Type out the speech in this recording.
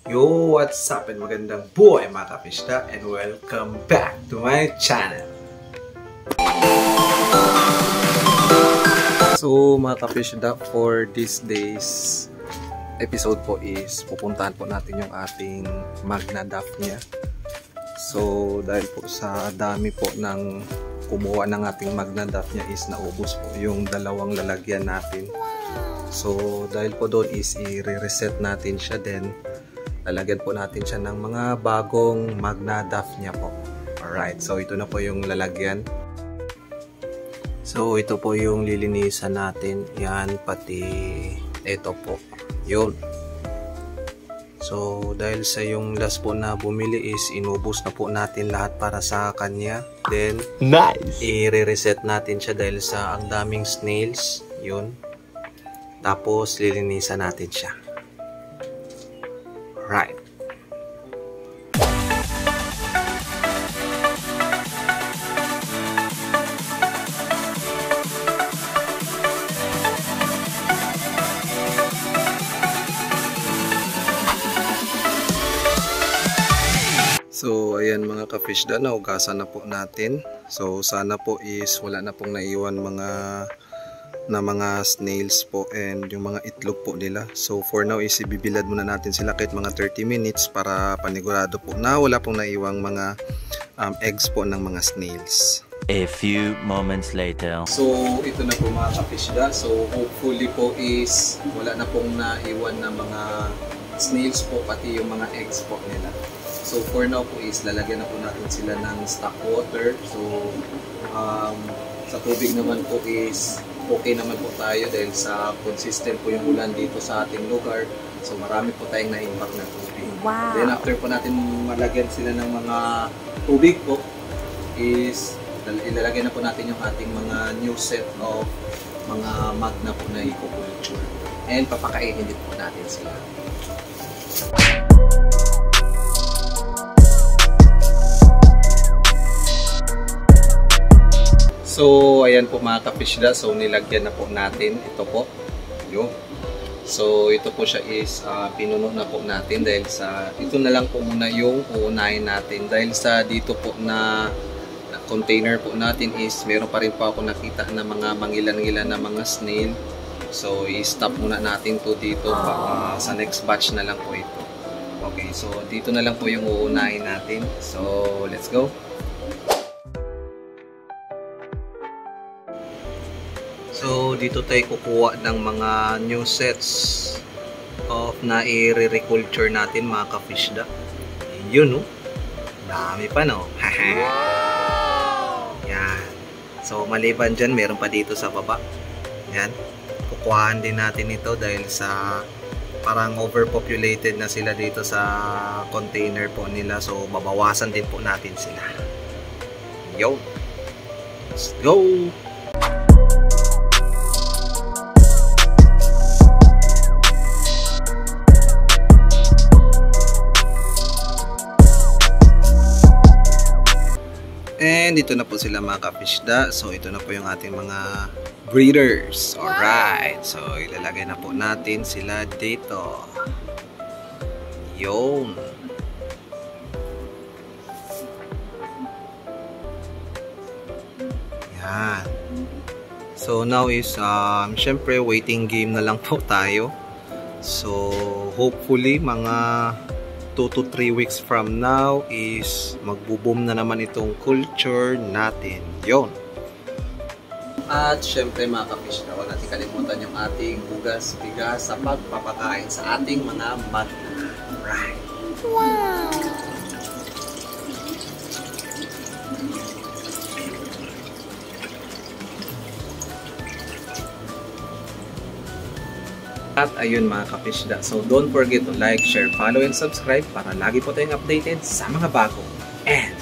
Yo, what's up and magandang buhay mga kapista and welcome back to my channel. So mga kapista, for this day's episode po is pupuntahan po natin yung ating Magna Daphnia. So dahil po sa dami po ng kumuha ng ating Magna Daphnia is naubos po yung dalawang lalagyan natin. So dahil po doon is i-reset natin siya, then lalagyan po natin siya ng mga bagong Magna Daphnia po. Alright, so ito na po yung lalagyan. So ito po yung lilinisan natin. Yan, pati ito po. Yun. So dahil sa yung last po na bumili is inubos na po natin lahat para sa kanya. Then nice, i-reset natin siya dahil sa ang daming snails. Yun. Tapos lilinisan natin siya. Right. So ayan mga ka-fishda, naugasan na po natin. So sana po is wala na pong naiwan mga snails po and yung mga itlog po nila. So for now is ibibilad muna natin sila kahit mga 30 minutes para panigurado po na wala pong naiwang mga eggs po ng mga snails. A few moments later. So ito na po mga kapishda. So hopefully po is wala na pong naiwan na mga snails po, pati yung mga eggs po nila. So for now po is lalagyan na po natin sila ng stock water. So sa tubig naman po is okay naman po tayo dahil sa consistent po yung ulan dito sa ating lugar. So marami po tayong na-impact na tubig. Wow. Then after po natin malagyan sila ng mga tubig po is ilalagay na po natin yung ating mga new set of mga Magna po na eco-culture. And papakainin din po natin sila. So ayan po mga kapishda, so nilagyan na po natin ito po. Yo. So ito po siya is pinuno na po natin dahil sa ito na lang po muna yung uunahin natin dahil sa dito po na container po natin is meron pa rin po ako nakita na mga mangilan-ngilan na mga snail. So i-stop muna natin to dito sa next batch na lang po ito. Okay, so dito na lang po yung uunahin natin. So let's go. So dito tayo kukuha ng mga new sets of na i-reculture natin mga ka-fishda. Yun no. Dami pa no. Yan. So maliban dyan, meron pa dito sa baba. Yan. Kukuhaan din natin ito dahil sa parang overpopulated na sila dito sa container po nila. So babawasan din po natin sila. Yo. Let's go. And dito na po sila mga kapishda. So ito na po yung ating mga breeders. Alright. So ilalagay na po natin sila dito. Yun. Yan. So now is syempre waiting game na lang po tayo. So hopefully mga 2 to 3 weeks from now is magbo-boom na naman itong culture natin. Yon. At syempre mga kapishda, huwag natin kalimutan yung ating bugas-bigas sa pagpapakain sa ating mga Magna. Right. Wow. At ayun mga kapishda, so don't forget to like, share, follow, and subscribe para lagi po tayong updated sa mga bago and